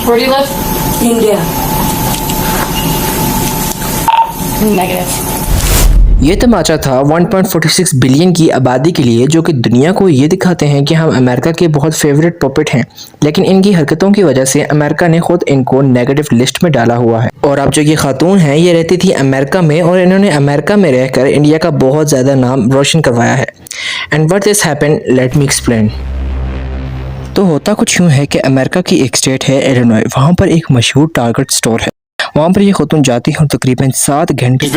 Where do you live? India. Negative. ये तमाचा था 1.46 billion की आबादी के लिए, जो कि दुनिया को ये दिखाते हैं कि हम अमेरिका के बहुत फेवरेट पपेट हैं। लेकिन इनकी हरकतों की वजह से अमेरिका ने खुद इनको नेगेटिव लिस्ट में डाला हुआ है। और अब जो ये खातून हैं ये रहती थी अमेरिका में, और इन्होंने अमेरिका में रहकर इंडिया का बहुत ज़्यादा नाम रोशन करवाया है। And what this happen, let me explain. तो होता कुछ यूँ है कि अमेरिका की एक स्टेट है इलिनॉय, वहाँ पर एक मशहूर टारगेट स्टोर है। वहाँ पर ये खातून जाती है और तकरीबन 7 घंटे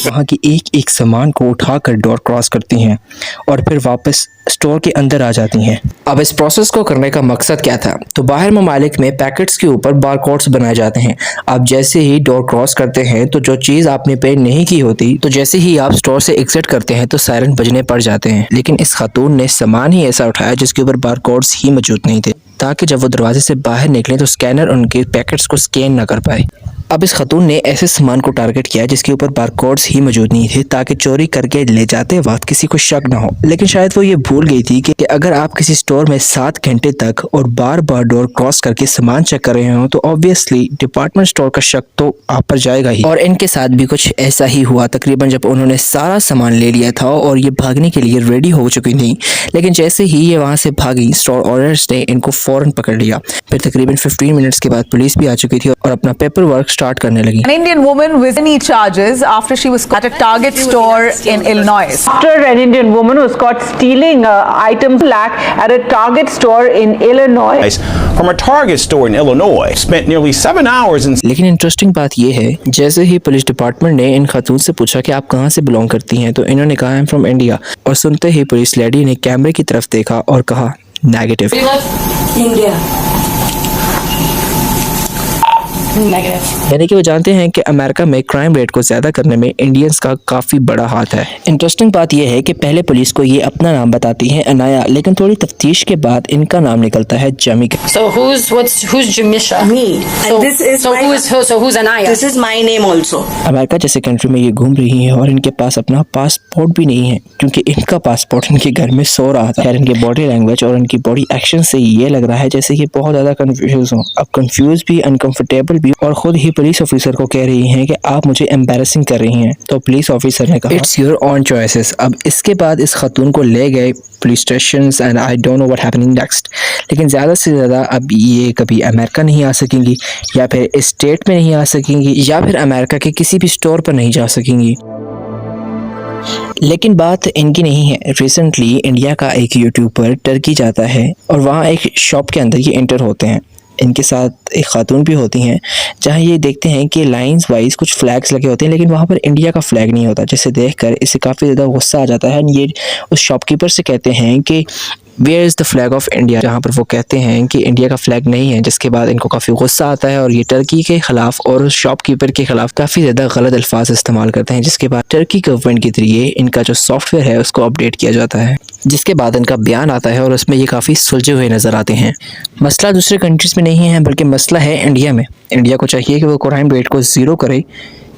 वहाँ की एक सामान को उठाकर डोर क्रॉस करती हैं और फिर वापस स्टोर के अंदर आ जाती हैं। अब इस प्रोसेस को करने का मकसद क्या था? तो बाहर ममालिक में पैकेट्स के ऊपर बारकोड्स बनाए जाते हैं। आप जैसे ही डोर क्रॉस करते हैं तो जो चीज़ आपने पे नहीं की होती, तो जैसे ही आप स्टोर से एग्जिट करते हैं तो सायरन बजने पड़ जाते हैं। लेकिन इस खातून ने सामान ही ऐसा उठाया जिसके ऊपर बारकोड्स ही मौजूद नहीं थे, ताकि जब वो दरवाजे से बाहर निकले तो स्कैनर उनके पैकेट्स को स्कैन ना कर पाए। अब इस खातून ने ऐसे सामान को टारगेट किया जिसके ऊपर बारकोड्स ही मौजूद नहीं थे, ताकि चोरी करके ले जाते वक्त किसी को शक ना हो। लेकिन शायद वो ये भूल गई थी कि अगर आप किसी स्टोर में 7 घंटे तक और बार बार डोर क्रॉस करके सामान चेक कर रहे हो तो ऑब्वियसली डिपार्टमेंट स्टोर का शक तो आप पर जाएगा ही। और इनके साथ भी कुछ ऐसा ही हुआ। तकरीबन जब उन्होंने सारा सामान ले लिया था और ये भागने के लिए रेडी हो चुकी थी, लेकिन जैसे ही ये वहाँ से भागी, स्टोर ऑनर्स ने इनको फौरन पकड़ लिया। फिर तकरीबन 15 मिनट्स के बाद पुलिस भी आ चुकी थी और अपना पेपर वर्क स्टार्ट करने लगी। An Indian woman with many charges after she was caught at a Target store in Illinois. After an Indian woman was caught stealing items at a Target store in Illinois. From a Target store in Illinois, spent nearly 7 hours in. लेकिन interesting बात यह है, जैसे ही police department ने इन खातून से पूछा कि आप कहाँ से बिलोंग करती हैं, तो इन्होंने कहा आई एम फ्रॉम इंडिया। और सुनते ही पुलिस लेडी ने कैमरे की तरफ देखा और कहा negative. Where do you live? India. Negative. यानी कि वो जानते हैं कि अमेरिका में क्राइम रेट को ज़्यादा करने में इंडियंस का काफ़ी बड़ा हाथ है। इंटरेस्टिंग बात यह है कि पहले पुलिस को ये अपना नाम बताती है अनाया, लेकिन थोड़ी तफ्तीश के बाद इनका नाम निकलता है जमिका। So who's Jamisha? Me. So, And this is so my, who's Anaya? This is my name also. America जैसे कंट्री में ये घूम रही हैं और इनके पास अपना पासपोर्ट भी नहीं है, क्योंकि इनका पासपोर्ट इनके घर में सो रहा था। खैर, इनके बॉडी लैंग्वेज और इनकी बॉडी एक्शन से ये लग रहा है जैसे ये बहुत ज़्यादा कंफ्यूज हो। अब कंफ्यूज भी, अनकंफर्टेबल भी, और खुद ही पुलिस ऑफिसर को कह रही हैं कि आप मुझे एम्बैरेसिंग कर रही हैं। तो पुलिस ऑफिसर ने कहा इट्स योर ओन चॉइसेस। अब इसके बाद इस खातून को ले गए police station and I don't know what happening next. लेकिन ज़्यादा से ज़्यादा अब ये कभी अमेरिका नहीं आ सकेंगी, या फिर इस स्टेट में नहीं आ सकेंगी, या फिर अमेरिका के किसी भी स्टोर पर नहीं जा सकेंगी। लेकिन बात इनकी नहीं है। रिसेंटली इंडिया का एक यूट्यूबर टर्की जाता है और वहाँ एक शॉप के अंदर ये एंटर होते हैं। इनके साथ एक खातून भी होती हैं, जहाँ ये देखते हैं कि लाइंस वाइज कुछ फ्लैग्स लगे होते हैं, लेकिन वहाँ पर इंडिया का फ्लैग नहीं होता, जिसे देखकर इसे काफ़ी ज़्यादा गुस्सा आ जाता है। ये उस शॉपकीपर से कहते हैं कि where is the flag of India, जहाँ पर वो कहते हैं कि इंडिया का फ्लैग नहीं है, जिसके बाद इनको काफ़ी गुस्सा आता है और ये टर्की के ख़िलाफ़ और शॉपकीपर के ख़िलाफ़ काफ़ी ज़्यादा गलत अल्फाज इस्तेमाल करते हैं। जिसके बाद टर्की गवर्नमेंट के ज़रिए इनका जो सॉफ्टवेयर है उसको अपडेट किया जाता है, जिसके बाद इनका बयान आता है और उसमें ये काफ़ी सुलझे हुए नज़र आते हैं। मसला दूसरे कंट्रीज़ में नहीं है, बल्कि मसला है इंडिया में। इंडिया को चाहिए कि वो क्राइम रेट को ज़ीरो करे,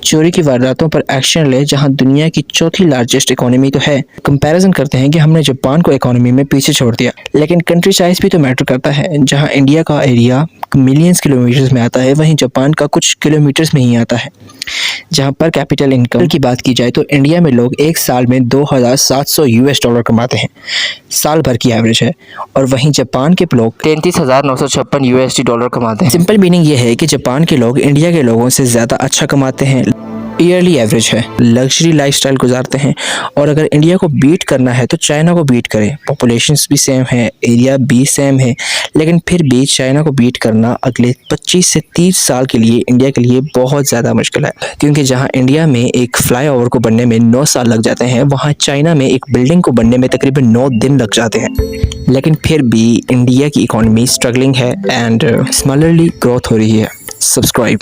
चोरी की वारदातों पर एक्शन ले, जहां दुनिया की चौथी लार्जेस्ट इकोनॉमी तो है। कंपैरिजन करते हैं कि हमने जापान को इकोनॉमी में पीछे छोड़ दिया, लेकिन कंट्री साइज भी तो मैटर करता है। जहां इंडिया का एरिया मिलियंस किलोमीटर्स में आता है, वहीं जापान का कुछ किलोमीटर्स में ही आता है। जहां पर कैपिटल इनकम की बात की जाए तो इंडिया में लोग एक साल में $2,700 US कमाते हैं, साल भर की एवरेज है, और वहीं जापान के लोग $33,956 USD कमाते हैं। सिंपल मीनिंग ये है कि जापान के लोग इंडिया के लोगों से ज़्यादा अच्छा कमाते हैं, ईयरली एवरेज है, लग्जरी लाइफस्टाइल गुजारते हैं। और अगर इंडिया को बीट करना है तो चाइना को बीट करें। पॉपुलेशंस भी सेम है, एरिया भी सेम है, लेकिन फिर भी चाइना को बीट करना अगले 25 से 30 साल के लिए इंडिया के लिए बहुत ज़्यादा मुश्किल है। क्योंकि जहां इंडिया में एक फ्लाईओवर को बनने में 9 साल लग जाते हैं, वहां चाइना में एक बिल्डिंग को बनने में तकरीबन 9 दिन लग जाते हैं। लेकिन फिर भी इंडिया की इकोनॉमी स्ट्रगलिंग है एंड स्मॉलरली ग्रोथ हो रही है। सब्सक्राइब।